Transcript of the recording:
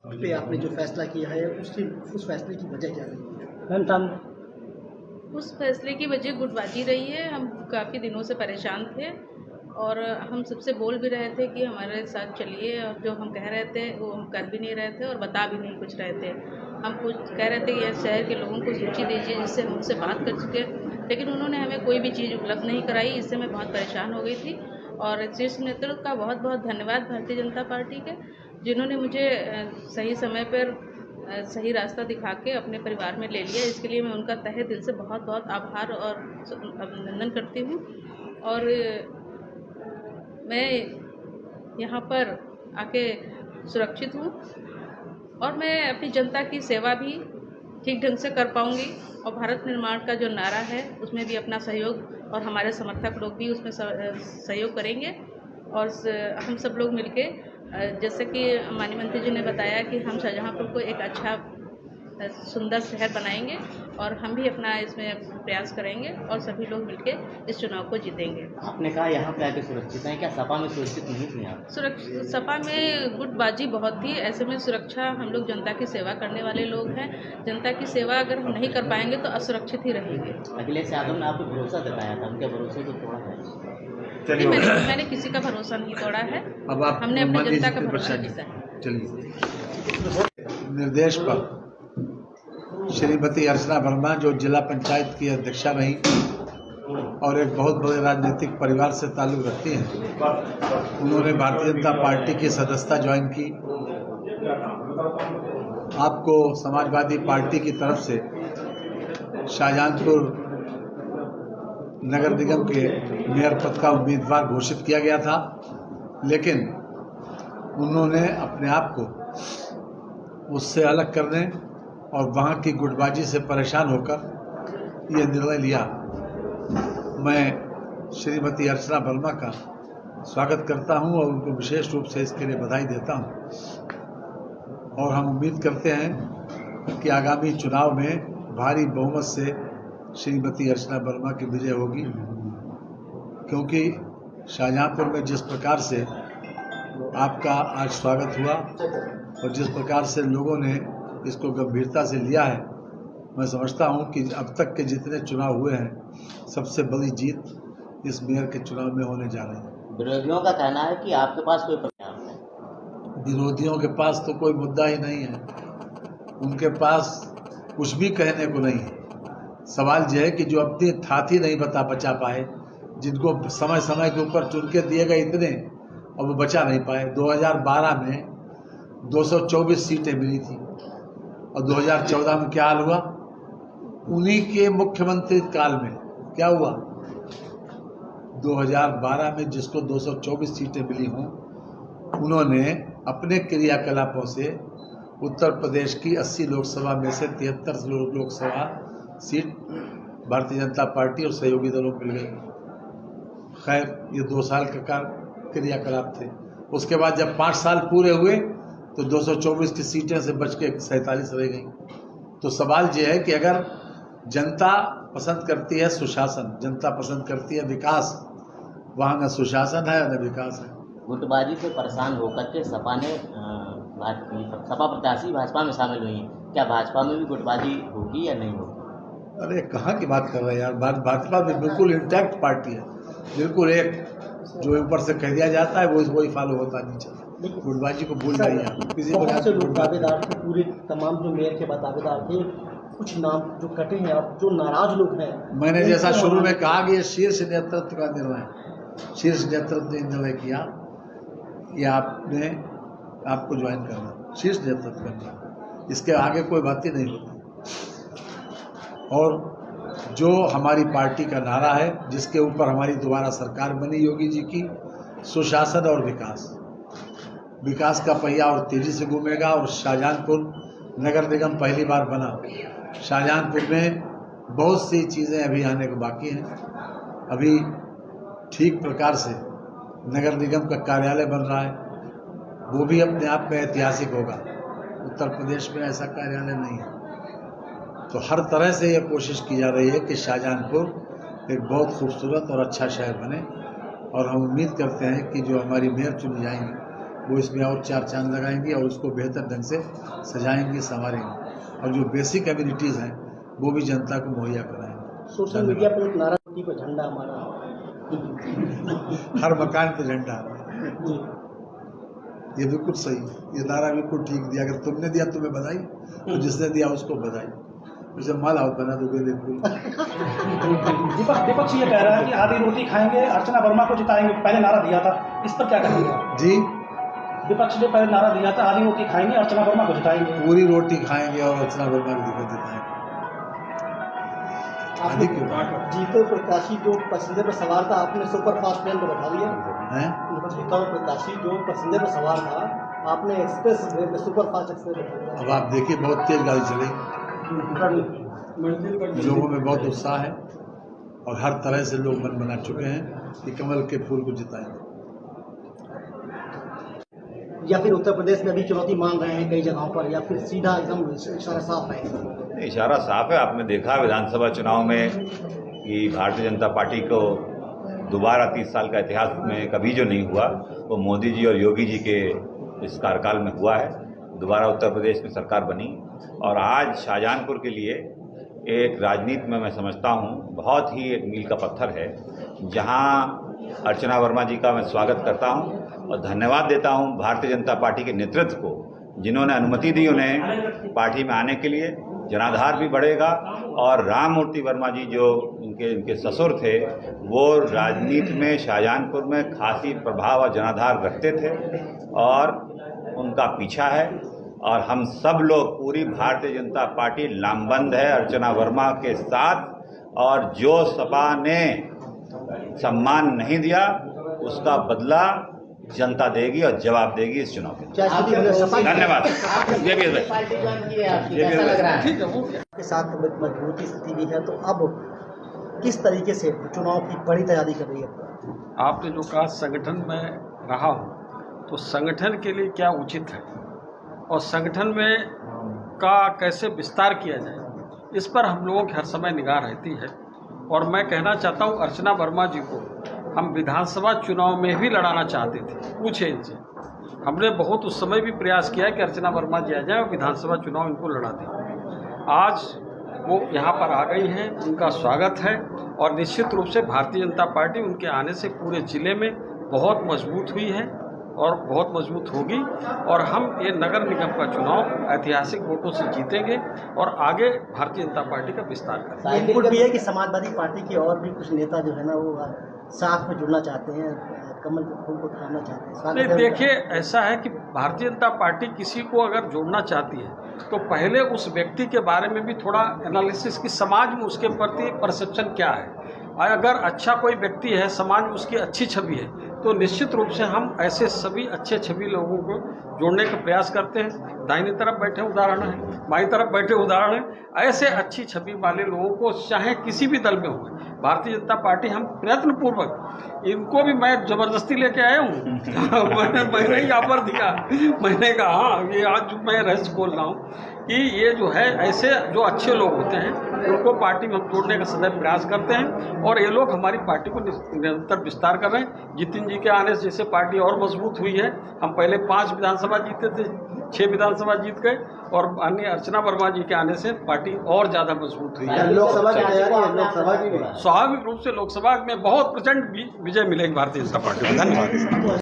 पे आपने जो फैसला किया है उस फैसले की वजह क्या रही? उस फैसले की वजह गुटबाजी रही है। हम काफ़ी दिनों से परेशान थे और हम सबसे बोल भी रहे थे कि हमारे साथ चलिए, और जो हम कह रहे थे वो हम कर भी नहीं रहे थे और बता भी नहीं कुछ रहे थे। हम कुछ कह रहे थे कि शहर के लोगों को सूची दीजिए जिससे हम उनसे बात कर चुके, लेकिन उन्होंने हमें कोई भी चीज़ उपलब्ध नहीं कराई। इससे मैं बहुत परेशान हो गई थी और शीर्ष नेतृत्व का बहुत बहुत धन्यवाद भारतीय जनता पार्टी के, जिन्होंने मुझे सही समय पर सही रास्ता दिखा के अपने परिवार में ले लिया। इसके लिए मैं उनका तहे दिल से बहुत बहुत आभार और अभिनंदन करती हूँ। और मैं यहाँ पर आके सुरक्षित हूँ और मैं अपनी जनता की सेवा भी ठीक ढंग से कर पाऊँगी और भारत निर्माण का जो नारा है उसमें भी अपना सहयोग और हमारे समर्थक लोग भी उसमें सहयोग करेंगे। और हम सब लोग मिलके, जैसे कि माननीय मंत्री जी ने बताया कि हम शाहजहाँपुर को एक अच्छा सुंदर शहर बनाएंगे और हम भी अपना इसमें प्रयास करेंगे और सभी लोग मिलके इस चुनाव को जीतेंगे। आपने कहा यहाँ पे आके सुरक्षित हैं, क्या सपा में सुरक्षित नहीं थी आप? सपा में गुटबाजी बहुत थी। ऐसे में सुरक्षा, हम लोग जनता की सेवा करने वाले लोग हैं। जनता की सेवा अगर हम नहीं कर पाएंगे तो असुरक्षित ही रहेंगे। अखिलेश यादव ने आपको भरोसा दिलाया था, उनके भरोसे को तोड़ा है? मैंने किसी का भरोसा नहीं तोड़ा है। अब आप हमने अपनी जनता का भरोसा जीता है। चलिए, निर्देश पर श्रीमती अर्चना वर्मा जो जिला पंचायत की अध्यक्षा रही और एक बहुत बड़े राजनीतिक परिवार से ताल्लुक़ रखती हैं, उन्होंने भारतीय जनता पार्टी की सदस्यता ज्वाइन की। आपको समाजवादी पार्टी की तरफ से शाहजहाँपुर नगर निगम के मेयर पद का उम्मीदवार घोषित किया गया था, लेकिन उन्होंने अपने आप को उससे अलग करने और वहाँ की गुटबाजी से परेशान होकर ये निर्णय लिया। मैं श्रीमती अर्चना वर्मा का स्वागत करता हूँ और उनको विशेष रूप से इसके लिए बधाई देता हूँ और हम उम्मीद करते हैं कि आगामी चुनाव में भारी बहुमत से श्रीमती अर्चना वर्मा की विजय होगी, क्योंकि शाहजहाँपुर में जिस प्रकार से आपका आज स्वागत हुआ और जिस प्रकार से लोगों ने इसको गंभीरता से लिया है, मैं समझता हूं कि अब तक के जितने चुनाव हुए हैं सबसे बड़ी जीत इस मेयर के चुनाव में होने जा रही है। विरोधियों का कहना है कि आपके पास कोई प्रत्याशी नहीं। विरोधियों के पास तो कोई मुद्दा ही नहीं है, उनके पास कुछ भी कहने को नहीं है। सवाल यह है कि जो अपनी थाती नहीं बचा पाए, जिनको समय समय के ऊपर चुन के दिए गए इतने और वो बचा नहीं पाए। 2012 में 224 सीटें मिली थी और 2014 में क्या हाल हुआ? उन्हीं के मुख्यमंत्री काल में क्या हुआ? 2012 में जिसको 224 सीटें मिली हों, उन्होंने अपने क्रियाकलापों से उत्तर प्रदेश की 80 लोकसभा में से 73 लोकसभा सीट भारतीय जनता पार्टी और सहयोगी दलों को मिल गई। खैर, ये 2 साल का क्रियाकलाप थे। उसके बाद जब 5 साल पूरे हुए तो 224 की सीटें से बच के 47 रह गई। तो सवाल यह है कि अगर जनता पसंद करती है सुशासन, जनता पसंद करती है विकास, वहाँ न सुशासन है न विकास है। गुटबाजी से परेशान होकर के सपा प्रत्याशी भाजपा में शामिल हुई हैं, क्या भाजपा में भी गुटबाजी होगी या नहीं होगी? अरे कहाँ की बात कर रहे हैं यार, भाजपा में बिल्कुल इंटैक्ट पार्टी है, बिल्कुल एक जो ऊपर से कह दिया जाता है वही फॉलो होता नीचे। गुटबाजी को भूल जाइए आप। किसी बहुत से लोग दावेदार थे, पूरे तमाम जो मेयर के दावेदार थे, कुछ नाम जो कटे हैं, आप जो नाराज लोग हैं। मैंने जैसा शुरू में कहा कि ये शीर्ष नेतृत्व का निर्णय, शीर्ष नेतृत्व ने निर्णय किया ये आपको ज्वाइन करना, शीर्ष नेतृत्व करना, इसके आगे कोई बात ही नहीं होती। और जो हमारी पार्टी का नारा है, जिसके ऊपर हमारी दोबारा सरकार बनी योगी जी की, सुशासन और विकास का पहिया और तेजी से घूमेगा। और शाहजहाँपुर नगर निगम पहली बार बना, शाहजहाँपुर में बहुत सी चीज़ें अभी आने को बाकी हैं। अभी ठीक प्रकार से नगर निगम का कार्यालय बन रहा है, वो भी अपने आप में ऐतिहासिक होगा। उत्तर प्रदेश में ऐसा कार्यालय नहीं है। तो हर तरह से ये कोशिश की जा रही है कि शाहजहाँपुर एक बहुत खूबसूरत और अच्छा शहर बने। और हम उम्मीद करते हैं कि जो हमारी मेयर चुनी जाएंगी वो इसमें और 4 चांद लगाएंगी और उसको बेहतर ढंग से सजाएंगी, संवारेंगी और जो बेसिक एम्यूनिटीज़ हैं वो भी जनता को मुहैया कराएंगे। सोशल मीडिया पर एक नारा पर झंडा हमारा हर मकान पे झंडा, जी। ये बिल्कुल सही, ये नारा बिल्कुल ठीक दिया। अगर तुमने दिया तुम्हें बधाई, तो जिसने दिया उसको बधाई। उसे माला बना दो गेंदे फूल। विपक्ष ये कह रहा है कि आधी रोटी खाएंगे, अर्चना वर्मा को जिताएंगे, पहले नारा दिया था, इस पर क्या कहेंगे जी? विपक्ष ने पहले नारा दिया था आधी रोटी खाएंगे, अर्चना वर्मा को जिताएंगे। पूरी रोटी खाएंगे और अर्चना वर्मा को जिताएंगे। जीते प्रत्याशी जो पैसेंजर पर सवार था, आपने सुपर फास्ट ट्रेन पर बैठा दिया है। जीता हुआ प्रत्याशी जो पैसेंजर पर सवार था, आपने एक्सप्रेस सुपर फास्ट एक्सप्रेस बैठा दिया। अब आप देखिए बहुत तेज गाड़ी चलेगी, लोगों में बहुत उत्साह है और हर तरह से लोग मन बना चुके हैं कि कमल के फूल को जिताएंगे। या फिर उत्तर प्रदेश में अभी चुनौती मान रहे हैं कई जगहों पर, या फिर सीधा एकदम इशारा साफ है? इशारा साफ है। आपने देखा विधानसभा चुनाव में कि भारतीय जनता पार्टी को दोबारा 30 साल का इतिहास में कभी जो नहीं हुआ वो मोदी जी और योगी जी के इस कार्यकाल में हुआ है। दोबारा उत्तर प्रदेश में सरकार बनी और आज शाहजहांपुर के लिए एक राजनीति में मैं समझता हूँ बहुत ही एक मील का पत्थर है, जहाँ अर्चना वर्मा जी का मैं स्वागत करता हूँ और धन्यवाद देता हूँ भारतीय जनता पार्टी के नेतृत्व को, जिन्होंने अनुमति दी उन्हें पार्टी में आने के लिए। जनाधार भी बढ़ेगा और राम मूर्ति वर्मा जी जो इनके ससुर थे, वो राजनीति में शाहजहांपुर में खासी प्रभाव और जनाधार रखते थे और उनका पीछा है और हम सब लोग पूरी भारतीय जनता पार्टी लामबंद है अर्चना वर्मा के साथ। और जो सपा ने सम्मान नहीं दिया उसका बदला जनता देगी और जवाब देगी इस चुनाव में। धन्यवाद। के साथ मजबूती स्थिति भी है, तो अब किस तरीके से चुनाव की बड़ी तैयारी कर रही है? आपने जो कहा संगठन में रहा हूँ, तो संगठन के लिए क्या उचित है और संगठन में का कैसे विस्तार किया जाए, इस पर हम लोगों की हर समय निगाह रहती है। और मैं कहना चाहता हूँ अर्चना वर्मा जी को हम विधानसभा चुनाव में भी लड़ाना चाहते थे, पूछे इनसे। हमने बहुत उस समय भी प्रयास किया कि अर्चना वर्मा जी आ जाए और विधानसभा चुनाव इनको लड़ा दें। आज वो यहाँ पर आ गई हैं, उनका स्वागत है और निश्चित रूप से भारतीय जनता पार्टी उनके आने से पूरे जिले में बहुत मजबूत हुई है और बहुत मजबूत होगी और हम ये नगर निगम का चुनाव ऐतिहासिक वोटों से जीतेंगे और आगे भारतीय जनता पार्टी का विस्तार करेंगे। इनपुट भी है कि समाजवादी पार्टी के और भी कुछ नेता जो है ना वो साथ में जुड़ना चाहते हैं, कमल के फूल को थामना चाहते हैं। नहीं, देखिए ऐसा है कि भारतीय जनता पार्टी किसी को अगर जोड़ना चाहती है तो पहले उस व्यक्ति के बारे में भी थोड़ा एनालिसिस की समाज में उसके प्रति परसेप्शन क्या है। अगर अच्छा कोई व्यक्ति है, समाज में उसकी अच्छी छवि है, तो निश्चित रूप से हम ऐसे सभी अच्छे छवि लोगों को जोड़ने का प्रयास करते हैं। दाहिनी तरफ बैठे उदाहरण है, बाईं तरफ बैठे उदाहरण है। ऐसे अच्छी छवि वाले लोगों को चाहे किसी भी दल में हो, भारतीय जनता पार्टी हम प्रयत्नपूर्वक, इनको भी मैं जबरदस्ती लेके आया हूँ मैंने यहाँ पर दिया, मैंने कहा हाँ ये आज मैं रहस्य बोल रहा हूँ कि ये जो है ऐसे जो अच्छे लोग होते हैं उनको पार्टी में हम जोड़ने का सदैव प्रयास करते हैं और ये लोग हमारी पार्टी को निरंतर विस्तार कर रहे हैं। जितिन जी के आने से जैसे पार्टी और मजबूत हुई है, हम पहले 5 विधानसभा जीते थे, 6 विधानसभा जीत गए और अन्य अर्चना वर्मा जी के आने से पार्टी और ज़्यादा मजबूत हुई है। लोकसभा की तैयारी है, लोकसभा की स्वाभाविक रूप से लोकसभा में बहुत प्रचंड विजय मिलेगी भारतीय जनता पार्टी को। धन्यवाद।